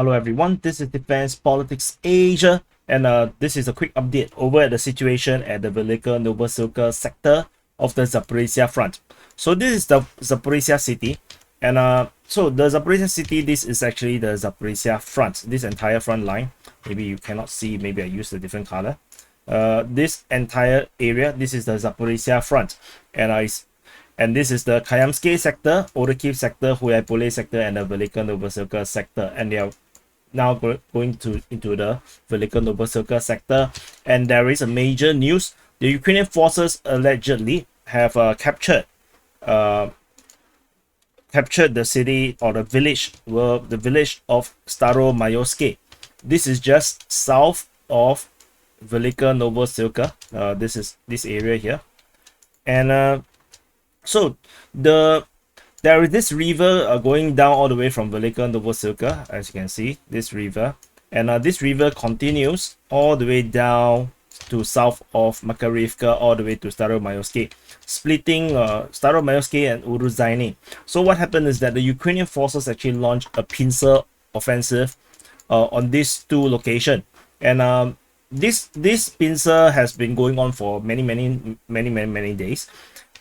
Hello everyone, this is Defense Politics Asia, and this is a quick update over at the situation at the Velika Novosilka sector of the Zaporizhia front. So this is the Zaporizhia city, and so the Zaporizhia city, this is actually the Zaporizhia front, this entire front line. Maybe you cannot see, maybe I used a different color. This entire area, this is the Zaporizhia front, and this is the Kayamsky sector, Orikhiv sector, Huyaipole sector, and the Velika Novosilka sector. And they are now going into the Velika Novosilka sector. And there is a major news. The Ukrainian forces allegedly have captured the city or the village, the village of Staromaiorske. This is just south of Velika Novosilka. This is this area here. And so there is this river going down all the way from Velika Novosilka, as you can see, this river. And this river continues all the way down to south of Makarivka, all the way to Staromaiorske, splitting Staromaiorske and Urozhaine. So what happened is that the Ukrainian forces actually launched a pincer offensive on these two locations. And this pincer has been going on for many days.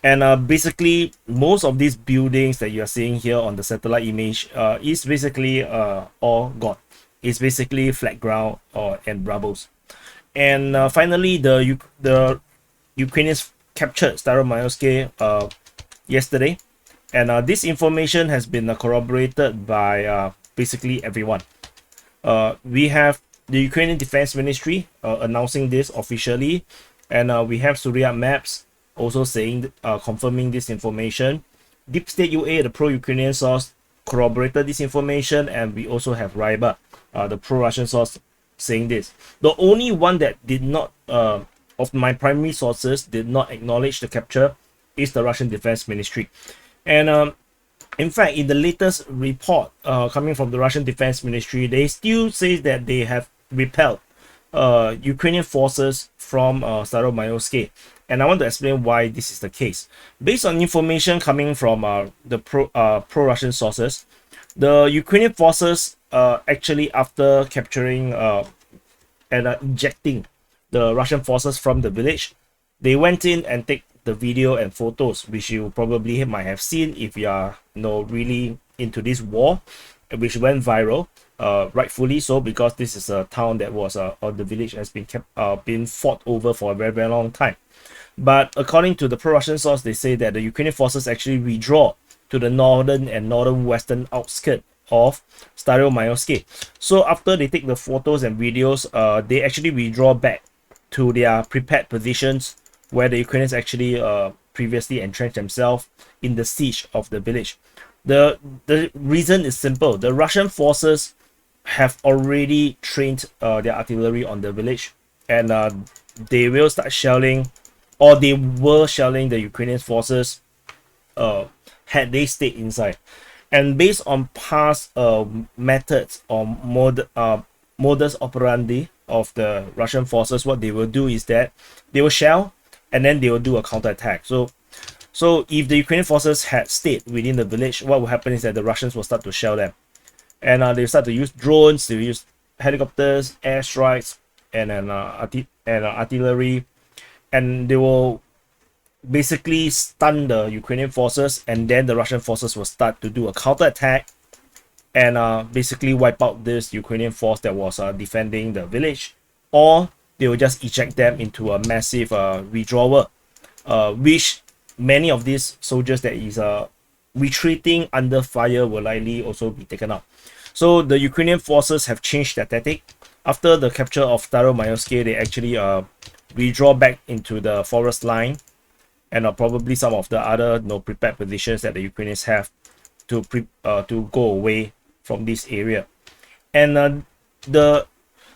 And basically, most of these buildings that you are seeing here on the satellite image is basically all gone. It's basically flat ground and rubbles. And finally, the Ukrainians captured Staromaiorske yesterday. And this information has been corroborated by basically everyone. We have the Ukrainian Defense Ministry announcing this officially. And we have Surya Maps also saying, confirming this information. Deep State UA, the pro-Ukrainian source, corroborated this information, and we also have Ryba, the pro-Russian source, saying this. The only one that did not, of my primary sources, did not acknowledge the capture is the Russian Defense Ministry. And in fact, in the latest report coming from the Russian Defense Ministry, they still say that they have repelled Ukrainian forces from Staromaiorske. And I want to explain why this is the case. Based on information coming from the pro-Russian sources, the Ukrainian forces actually, after capturing and ejecting the Russian forces from the village, they went in and take the video and photos, which you probably might have seen if you are really into this war, which went viral. Rightfully so, because this is a town that was or the village has been fought over for a very long time. But according to the pro-Russian source, they say that the Ukrainian forces actually withdraw to the northern and northern-western outskirt of Staromaiorske. So after they take the photos and videos, they actually withdraw back to their prepared positions where the Ukrainians actually previously entrenched themselves in the siege of the village. The reason is simple. The Russian forces have already trained their artillery on the village, and they will start shelling, or they were shelling the Ukrainian forces had they stayed inside. And based on past methods or modus operandi of the Russian forces, what they will do is that they will shell and then they will do a counterattack. So if the Ukrainian forces had stayed within the village, what will happen is that the Russians will start to shell them. And they start to use drones, they will use helicopters, airstrikes, and artillery. And they will basically stun the Ukrainian forces, and then the Russian forces will start to do a counterattack and basically wipe out this Ukrainian force that was defending the village, or they will just eject them into a massive withdrawal, which many of these soldiers that is retreating under fire will likely also be taken out. So the Ukrainian forces have changed their tactic. After the capture of Staromaiorske, they actually withdraw back into the forest line, and probably some of the other prepared positions that the Ukrainians have to go away from this area. And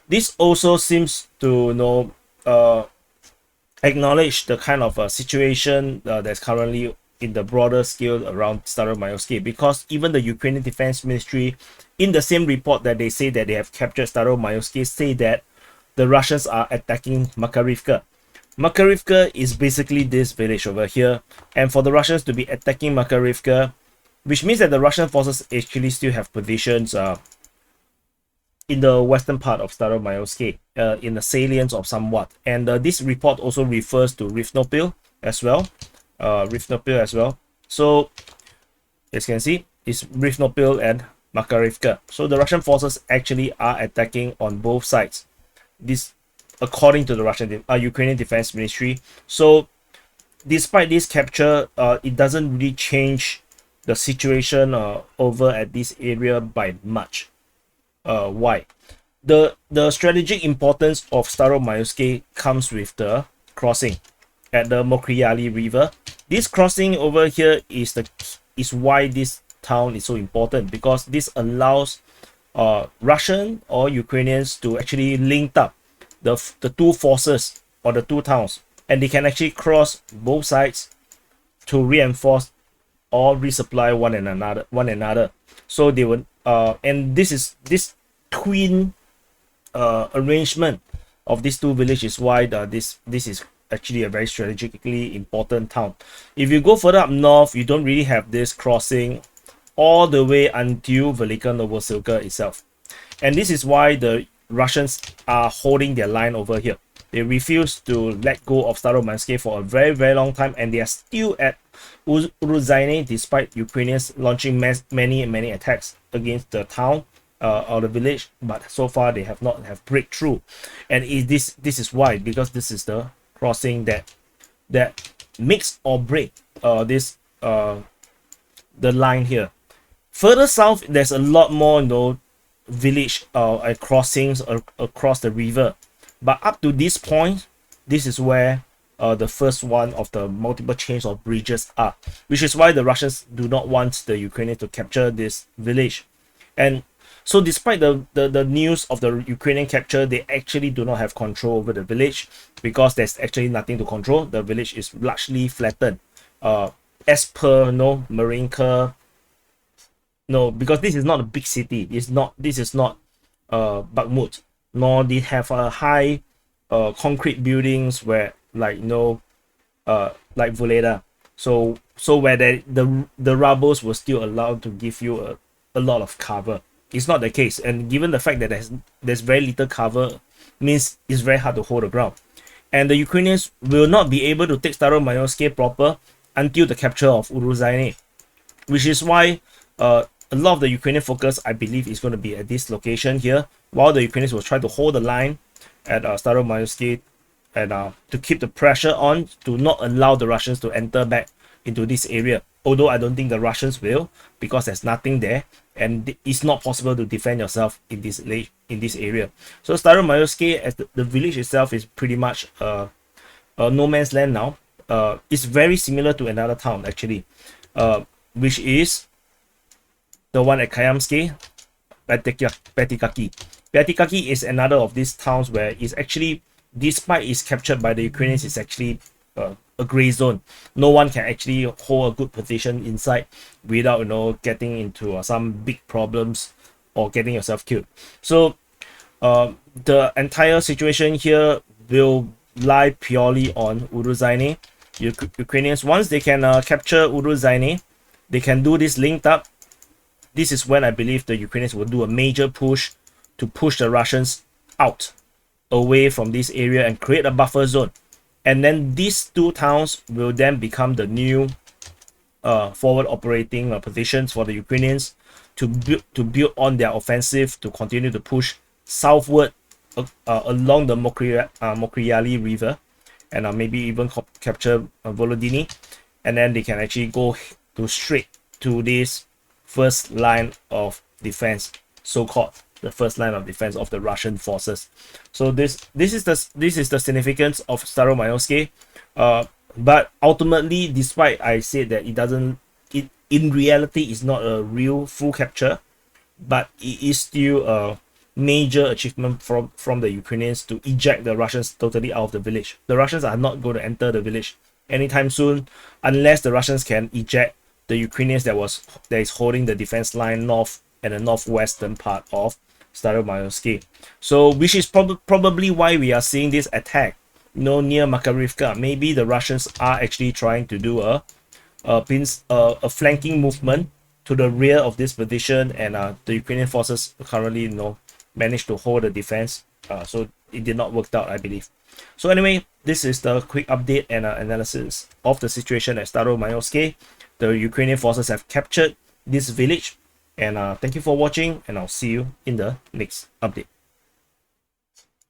this also seems to acknowledge the kind of situation that's currently in the broader scale around Staromaiorske, because even the Ukrainian Defense Ministry, in the same report that they say that they have captured Staromaiorske, say that the Russians are attacking Makarivka. Makarivka is basically this village over here, and for the Russians to be attacking Makarivka, which means that the Russian forces actually still have positions in the western part of Staromaiorske, in the salience of somewhat. And this report also refers to Rifnopil as well. So as you can see, it's Rifnopil and Makarivka. So the Russian forces actually are attacking on both sides. This, according to the Ukrainian Defense Ministry. So despite this capture, it doesn't really change the situation over at this area by much. Why? The strategic importance of Staromaiorske comes with the crossing at the Mokri Yaly River. This crossing over here is why this town is so important, because this allows Russian or Ukrainians to actually link up the two forces or the two towns, and they can actually cross both sides to reinforce or resupply one another. So they would and this twin arrangement of these two villages is why this is actually a very strategically important town. If you go further up north, you don't really have this crossing all the way until Velika Novosilka itself, and this is why the Russians are holding their line over here. They refuse to let go of Staromaiorske for a very long time, and they are still at Urozhaine despite Ukrainians launching many attacks against the town or the village, but so far they have not breakthrough. And this is why, because this is the crossing that makes or break the line here. Further south, there's a lot more village crossings across the river, but up to this point, this is where the first one of the multiple chains of bridges are, which is why the Russians do not want the Ukrainians to capture this village. And so despite the news of the Ukrainian capture, they actually do not have control over the village, because there's actually nothing to control. The village is largely flattened. As per Makarivka, because this is not a big city. This is not Bakhmut, nor they have a high concrete buildings where like Voleda. So where the rebels were still allowed to give you a lot of cover. It's not the case, and given the fact that there's very little cover, means it's very hard to hold the ground. And the Ukrainians will not be able to take Staromaiorske proper until the capture of Urozhaine, which is why a lot of the Ukrainian focus, I believe, is going to be at this location here, while the Ukrainians will try to hold the line at Staromaiorske and to keep the pressure on to not allow the Russians to enter back into this area. Although I don't think the Russians will, because there's nothing there, and it's not possible to defend yourself in this area. So Staromaiorske, as the village itself, is pretty much a no man's land now. It's very similar to another town actually, which is the one at Kayamske, Petikaki. Petikaki is another of these towns where it's actually, despite it's captured by the Ukrainians, it's actually a gray zone. No one can actually hold a good position inside without getting into some big problems or getting yourself killed. So the entire situation here will lie purely on Urozhaine. Ukrainians, once they can capture Urozhaine, they can do this linked up. This is when I believe the Ukrainians will do a major push to push the Russians out, away from this area, and create a buffer zone. And then these two towns will then become the new forward operating positions for the Ukrainians to build on their offensive, to continue to push southward along the Mokri Yaly River, and maybe even capture Volodini, and then they can actually go straight to this first line of defense, so-called the first line of defense of the Russian forces. So this is the significance of Staromaiorske. But ultimately, despite I said that it in reality is not a real full capture, but it is still a major achievement from the Ukrainians to eject the Russians totally out of the village. The Russians are not going to enter the village anytime soon, unless the Russians can eject the Ukrainians that is holding the defense line north and the northwestern part of Staromaiorske. So which is probably why we are seeing this attack near Makarivka. Maybe the Russians are actually trying to do a flanking movement to the rear of this position, and the Ukrainian forces currently managed to hold the defense. So it did not work out, I believe. So anyway, this is the quick update and analysis of the situation at Staromaiorske. The Ukrainian forces have captured this village. And thank you for watching, and I'll see you in the next update.